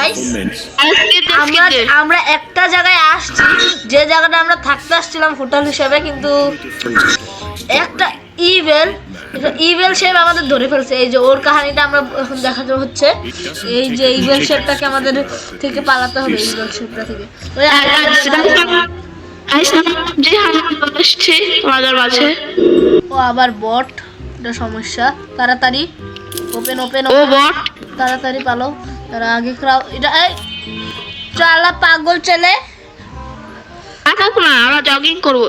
Guys আমরা একটা জায়গায় আসছি, যে জায়গাটা আমরা থাকতে আসছিলাম হোটেল হিসেবে, কিন্তু একটা ইভেল শেপ আমাদের ধরে ফেলছে। এই যে ওর কাহিনীটা আমরা এখন দেখাতে হচ্ছে। এই যে ইভেল শেপটাকে আমাদের থেকে পালাতে হবে, ইভেল শেপটা থেকে। ও আবার বট, এটা সমস্যা। তাড়াতাড়ি ওপেন ওপেন ও বট, তাড়াতাড়ি পালো। তারা আগে এটা এই চালা পাগল ছেলে, আমরা জগিং করবো,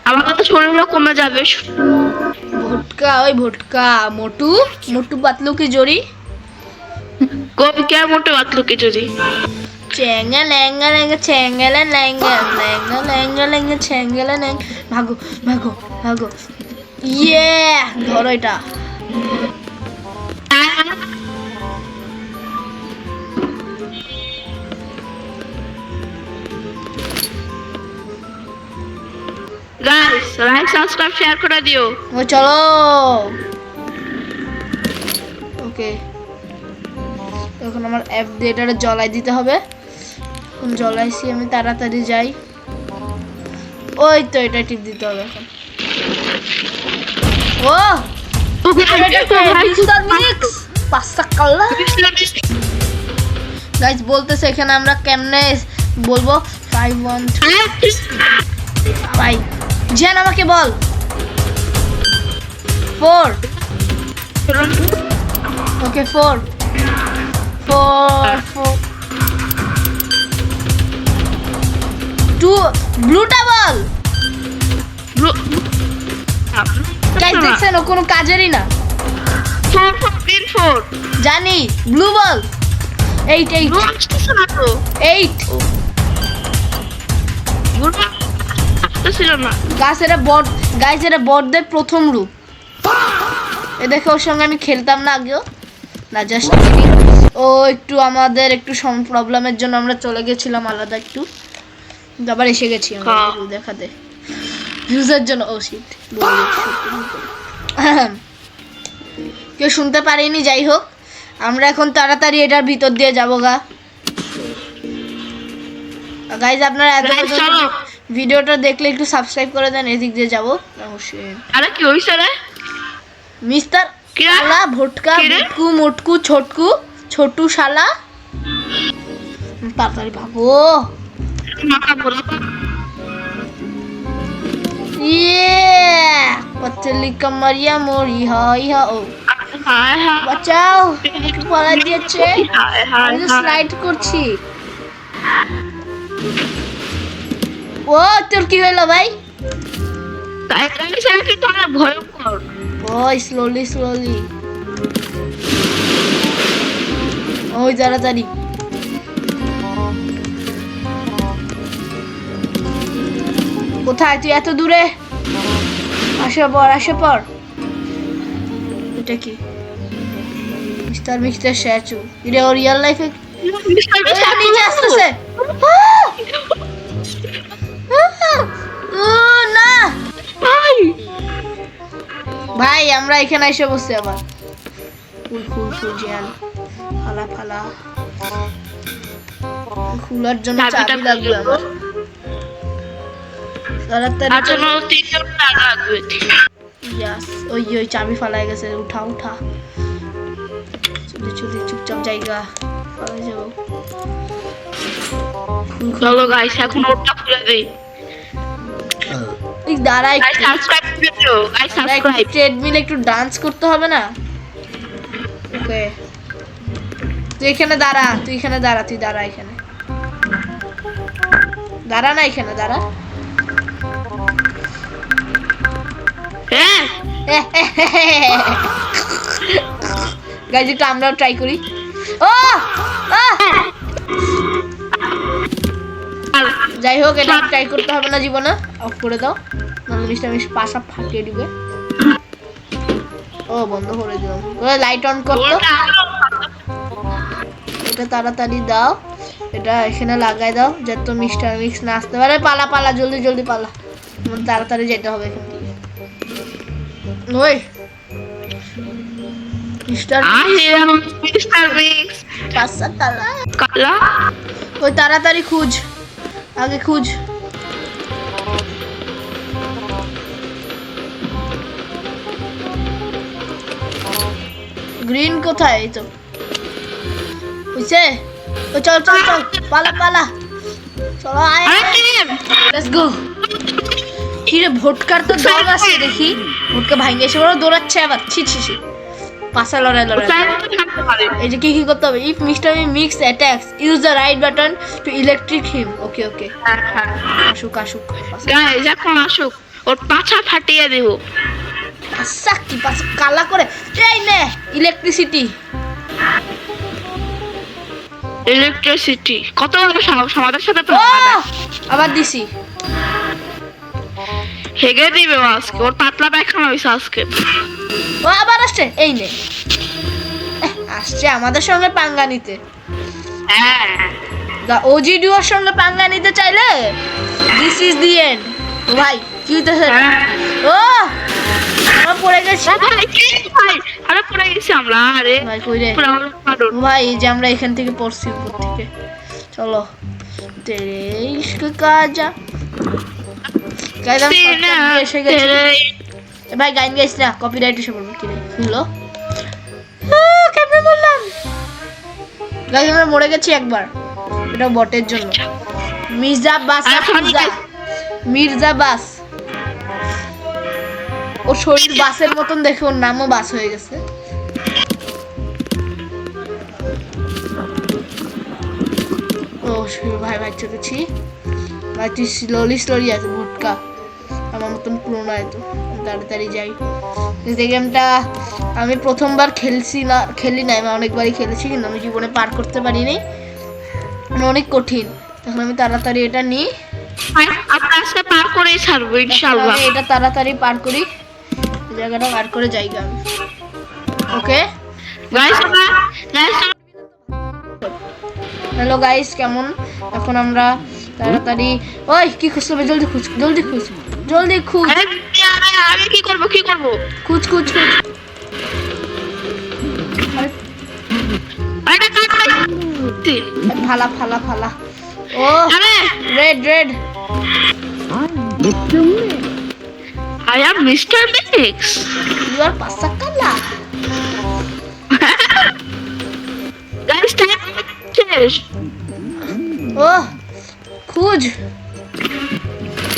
আমাদের শরীরও কমে যাবে। ভটকা ওই ভটকা মোটু মোটু পাতলু কি জড়ি, কবি কে মোটে পাতলু কি জড়ি, চেঙ্গা ল্যাঙ্গা ল্যাঙ্গা চেঙ্গেলা ল্যাঙ্গা ল্যাঙ্গা ল্যাঙ্গা ল্যাঙ্গা চেঙ্গেলা ল্যাঙ্গা। ভাগো ভাগো ভাগো, ইয়ে ধরো এটা। গাইস লাইক সাবস্ক্রাইব শেয়ার করে দিও। ও চলো ওকে, এখন আমার অ্যাপ দিয়ে এটা জ্বলাই দিতে হবে। এখন জ্বলাইছি আমি, তাড়াতাড়ি যাই। ওই তো এটা টিপ দিতে হবে এখন। ও গাইস বলতেছে এখানে আমরা কেমনে বলবো 5 1 ভাই জেন আমাকে বল 4 ওকে 4 2 ব্লুটা বল। গাইস দেখছেন ও কোনো কাজেরই না। 4 জানি ব্লু বল 8 গাইস এরা বটদের প্রথম রূপ। এ দেখো ওর সঙ্গে আমি খেলতাম না আগেও না, জাস্ট ও একটু আমাদের একটু প্রবলেমের জন্য আমরা চলে গেছিলাম আলাদা একটু, আবার এসে গেছি আমরা দেখাতে ভিউজের জন্য। ও শিট কেউ শুনতে পারিনি, যাই হোক আমরা এখন তাড়াতাড়ি এটার ভিতর দিয়ে যাবো গা। গাইজ আপনারা ভিডিওটা দেখলে একটু সাবস্ক্রাইব করে দেন, এদিক দিয়ে যাবো। আরে কি হইছে রে মিস্টার শালা ভটকা ভটকু মোটকু ছোটকু ছোটু শালা, তাড়াতাড়ি ভাবো। পতলি কমরিয়া মরি হাই হা। ও বাঁচাও, পড়া দিয়েছে, আমি স্লাইড করছি। ও তোর কি হলো ভাই? ভয়ঙ্কর। ও স্লোলি ওই তাড়াতাড়ি। কোথায় তুই এত দূরে? আসে পর। এটা কি মিস্টার স্ট্যাচু? এটা ওর রিয়েল লাইফে নিচে আসতেছে। না ভাই আমরা এখানে এসে বসছি আবার। ফুল জিয়ান ফালা খোলার জন্য চাবি লাগবে আমার। ওই চাবি ফালাই গেছে, উঠা চুলি চুপচাপ জায়গা পালাই যাবো। চলো গাইস এখন ওটা খুলে দেই। দাঁড়াই সাবস্ক্রাইব করে দিও গাইস, সাবস্ক্রাইব। ট্রেডমিল একটু ডান্স করতে হবে না? ওকে তুই এখানে দাঁড়া, তুই দাঁড়া এখানে দাঁড়া না, এখানে দাঁড়া। গাইজ এটা আমরাও ট্রাই করি। যাই হোক এটা ট্রাই করতে হবে না জীবনে, অফ করে দাও, নাহলে মিস্টার পাশা ফাটিয়ে দিবে। ও বন্ধ করে দিলাম। লাইট অন করতো, এটা তাড়াতাড়ি দাও, এটা এখানে লাগাই দাও যাতে মিস্টার মিক্স না আসতে পারে। পালা জলদি পালা, তাড়াতাড়ি যেতে হবে এখান থেকে। ওই মিস্টার মিস্টার বিক্স পাঁচটা তালা কালা ওই তাড়াতাড়ি খুঁজ আগে খুঁজ গ্রিন কোথায় এই তো বুঝছে ও চল চল চল পালা পালা চলো আয় লেটস গো কি রে ভোটকার তো দম আছে দেখি ভোটকা ভাঙে এসে বড় দৌড়াচ্ছে আবার ছি ছি ছি পাশা লড়াই লড়াই এই যে কি কি করতে হবে if mister mix attacks use the right button to electric him okay okay আসুক আসুক গাইস এখন আসুক ওর পাছা ফাটিয়ে দেব আচ্ছা কি পাশা কালা করে এই নে ইলেকট্রিসিটি ইলেকট্রিসিটি কত বড় সমাধার সাথে ও আবার দিছি হেগে দিবে আজকে ওর পাতলা পায়খানা হয়েছে আজকে ও আবার আসছে এই নে আসছে আমাদের সঙ্গে পাঙ্গা নিতে হ্যাঁ ওজি ডুয়োর সঙ্গে পাঙ্গা নিতে চাইলে দিস ইজ দি এন্ড ভাই কি হইতেছে ও আমরা পড়ে গেছি আরে পড়ে গেছি আমরা আরে ভাই কই রে ভাই এই যে আমরা এখান থেকে পড়ছি উপর থেকে চলো তেরে ইশক কাজা গাইলাম এসে গেছি ভাই গাইন গাইস না কপিরাইট এসে পড়বে কি রে হলো কেমনে বললাম গাইস আমরা মরে গেছি একবার এটা বটের জন্য মির্জা বাস মির্জা বাস ও শরীর বাসের মতন দেখে ওর নামও বাস হয়ে গেছে ও ভাই ভাই চলেছি ভাই তুই স্লোলি স্লোলি আছে ভুটকা আমার মতন পুরোনো হয়তো তাড়াতাড়ি যাই এই গেমটা আমি প্রথমবার খেলি না আমি অনেকবারই খেলেছি কিন্তু আমি জীবনে পার করতে পারিনি অনেক কঠিন তখন আমি তাড়াতাড়ি এটা নিই আমরা আজকে পার করেই ছাড়বো ইনশাআল্লাহ এটা তাড়াতাড়ি পার করি এই জায়গাটা পার করে যাই আমি ওকে গাইস হ্যালো গাইস কেমন এখন আমরা তাড়াতাড়ি ওই কি খুঁজতে হবে জলদি খুঁজ জলদি খুঁজ জলদি খুঁজ আমি কি করব খুঁজ খুঁজ খুঁজ আরে কাট ফালা ফালা ফালা ও red red I am Mr. Mix. You are pasakala. Guys, time শেষ। ও খুঁজ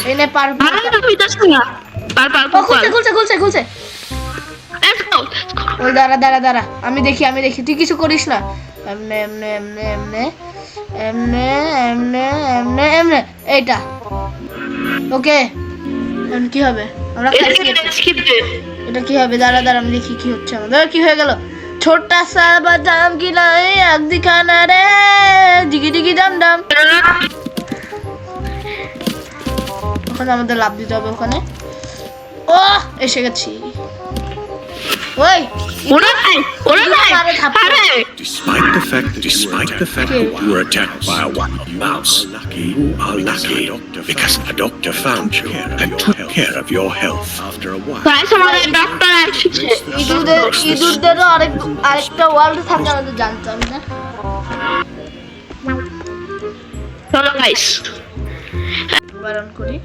এনে পার খুলছে ওই দাঁড়া আমি দেখি তুই কিছু করিস না এমনে এমনে এমনে এমনে এমনে এমনে এমনে এমনে এইটা ওকে এখন কি হবে আমরা এটা কি হবে দাঁড়া আমি দেখি কি হচ্ছে আমাদের কি হয়ে গেল ছোট্টা সা বাদাম গিলাই আগ দিখানা রে জিগি জিগি দাম দাম ওখানে আমাদের লাভ দিতে হবে ওখানে ও এসে গেছি ওই Despite the fact that you were attacked by a mouse, you are lucky because a doctor found you and took care of your health. After a while, guys আমাদের ডক্টর আসছে ইঁদুরদেরও আরেকটা ওয়ার্ল্ড থাকে আমাদের জানতাম না চলো গাইস বারণ করি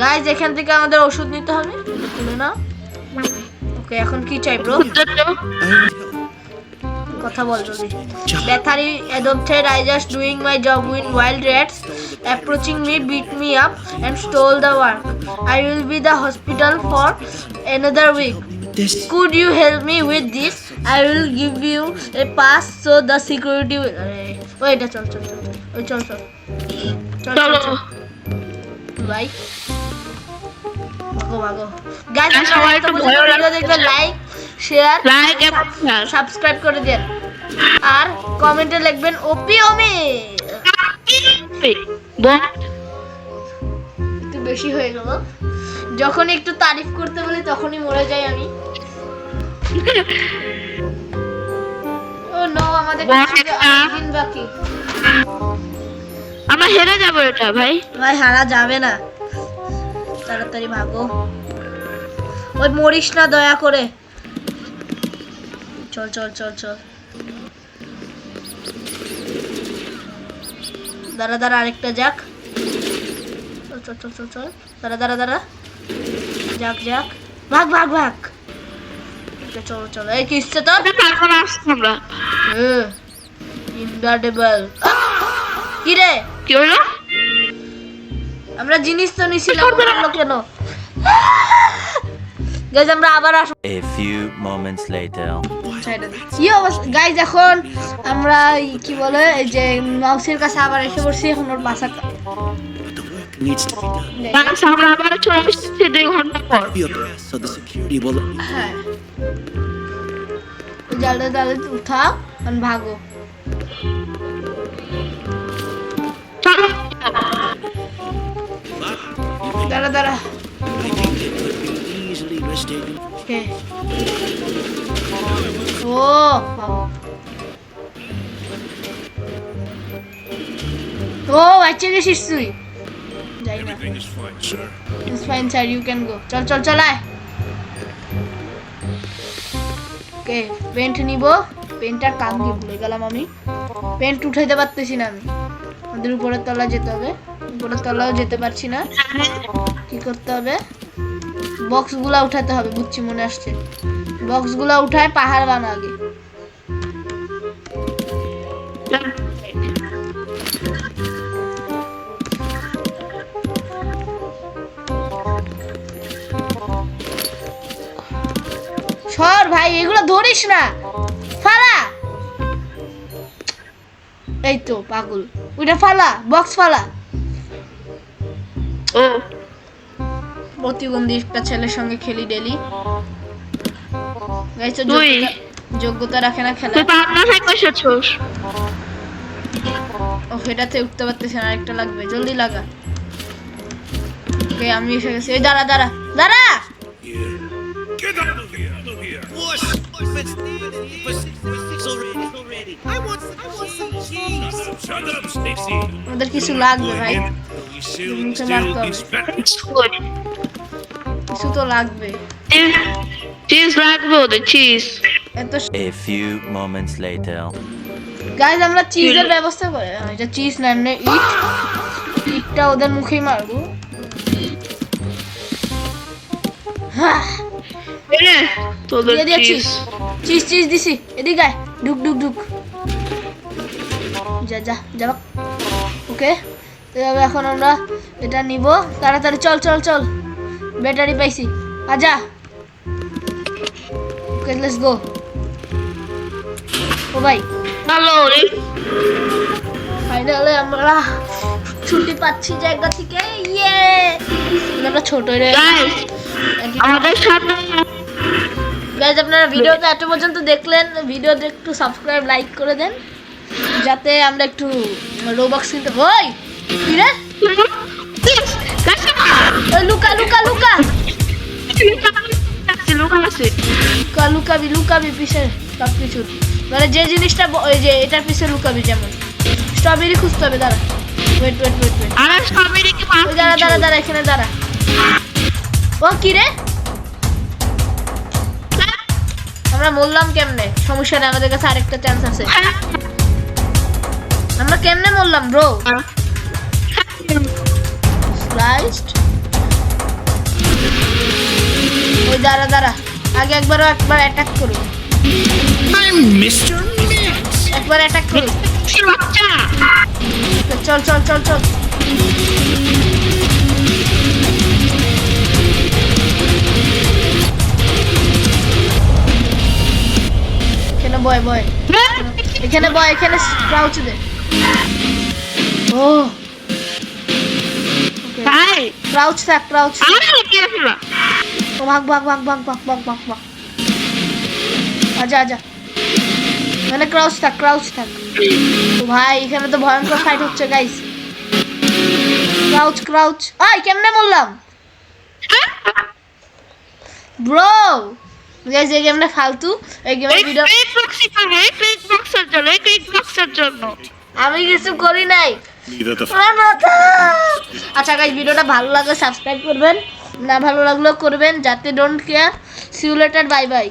গাইস এখান থেকে আমাদের ওষুধ নিতে হবে তুলে না ওকে এখন কি চাই ব্রো কথা বল জলদি Bethany adopted I just doing my job when wild rats approaching me beat me up and stole the work I will be the hospital for another week could you help me with this I will give you a pass so the security will wait চল ওই চল ভাই ভাগো guys সবাই তো video দেখলে like share subscribe করে দেন আর কমেন্টে লিখবেন ওপি ওমি একটু বেশি হয়ে গেল যখন একটু তারিফ করতে বলি তখনই মরে যাই আমি ও নো আমাদের দিন বাকি আমরা হেরে যাব এটা ভাই হারা যাবে না তাড়াতাড়ি ভাগো ওই মরিস না দয়া করে চল চল চল চল দাঁড়া দাঁড়া আরেকটা যাক চল চল চল চল চল দাঁড়া দাঁড়া দাঁড়া যাক যাক ভাগ ভাগ ভাগ চলো চলো এই কিসছে তো তারপর আসছি আমরা। ইনভার্টেবল কি রে কি হলো? আমরা জিনিস তো নিছিলাম বললো কেন গাইজ আমরা আবার আসবো A few moments later. কি অবস্থা গাইজ এখন আমরা কি বলে এই যে মাউসের কাছে আবার এসে পড়ছি এখন ওর বাসা Needs to be done. Guys আমরা আবার চলে এসেছি 2 ঘন্টা পর। Be okay, so the security will. হ্যাঁ জলদি জলদি উঠাও আর ভাগো চলো দাঁড়া দাঁড়া Easily mistaken. ওকে ও ও বাচ্চা গেছিস তুই যাই না Everything is fine, sir. It's fine, sir. You can go. চল চল চল আয় ওকে পেন্ট নিব পেন্টটার কাম কি ভুলে গেলাম আমি পেন্ট উঠাইতে পারতেছি না আমি আমাদের উপরের তলা যেতে হবে উপরের তলাও যেতে পারছি না কি করতে হবে বক্সগুলা উঠাতে হবে বুঝছি মনে আসছে বক্সগুলা উঠায় পাহাড় বানা আগে সর ভাই এগুলো ধরিস না ফালা এই তো পাগল ওইটা ফালা বক্স ফালা ও প্রতিবন্ধী একটা ছেলের সঙ্গে খেলি ডেলি গাইস তুই? যোগ্যতা রাখে না খেলা তুই পাবনা থেকে এসেছিস? ও এটাতে উঠতে পারতেছে না আরেকটা লাগবে জলদি লাগা ওকে আমি এসে গেছি এই দাঁড়া দাঁড়া দাঁড়া Get out of here! Out of here! Push! For six already. I want some cheese. Shut up, Stacy! আমাদের কিছু লাগবে ভাই You still Mucho más todo. expect Good. কিছু তো লাগবে চিজ লাগবে ওদের চিজ। এত A few moments later. Guys আমরা চিজের ব্যবস্থা করে এটা চিজ না এমনি ইট ইটটা ওদের মুখেই মারবো হ্যাঁ এনে তোদের দিয়ে দিয়েছি চিজ। চিজ চিজ দিছি এদিকে আয় ঢুক ঢুক ঢুক যা যা যা ওকে এভাবে এখন আমরা এটা নিব তাড়াতাড়ি চল চল চল ব্যাটারি পাইছি আজা ওকে লেটস গো ও ভাই হ্যালো রে ফাইনালি আমরা ছুটি পাচ্ছি জায়গা থেকে ইয়ে আমরা ছোট রে গাইস আমাদের সামনে গাইজ আপনারা ভিডিওটা এত পর্যন্ত দেখলেন ভিডিওতে একটু সাবস্ক্রাইব লাইক করে দেন যাতে আমরা একটু রোবক্স কিনতে ওই কি রে ওই লুকা লুকা লুকা লুকাবি লুকাবি পিছে সব কিছু মানে যে জিনিসটা ওই যে এটার পিছে লুকাবি যেমন স্ট্রবেরি খুঁজতে হবে দাঁড়া ওয়েট ওয়েট ওয়েট ওয়েট আর স্ট্রবেরি কি মাছ ওই দাঁড়া দাঁড়া দাঁড়া এখানে দাঁড়া ও কি রে আমরা মরলাম কেমনে সমস্যা নেই আমাদের কাছে আরেকটা চান্স আছে আমরা কেমনে মরলাম ব্রো স্লাইসড ওই দাঁড়া দাঁড়া আগে একবার অ্যাটাক করো I'm Mr. Mix. একবার অ্যাটাক করো বাচ্চা চল চল চল চল এখানে বয় বয় এখানে বয় এখানে ক্রাউচ দে ও ভাই ক্রাউচ থাক ক্রাউচ আমি কি আসলে ও ভাগ ভাগ ভাগ ভাগ ভাগ ভাগ ভাগ ভাগ আজা আজা মানে ক্রাউচ থাক ও ভাই এখানে তো ভয়ঙ্কর ফাইট হচ্ছে গাইস ক্রাউচ ক্রাউচ আই কেমনে মরলাম ব্রো গাইস এই গেমটা ফালতু এই গেমের ভিডিও আমি কিছু করি নাই neither the আমার মাথা আচ্ছা গাইস ভিডিওটা ভালো লাগলে সাবস্ক্রাইব করবেন না ভালো লাগলেও করবেন যাতে don't care see you later bye by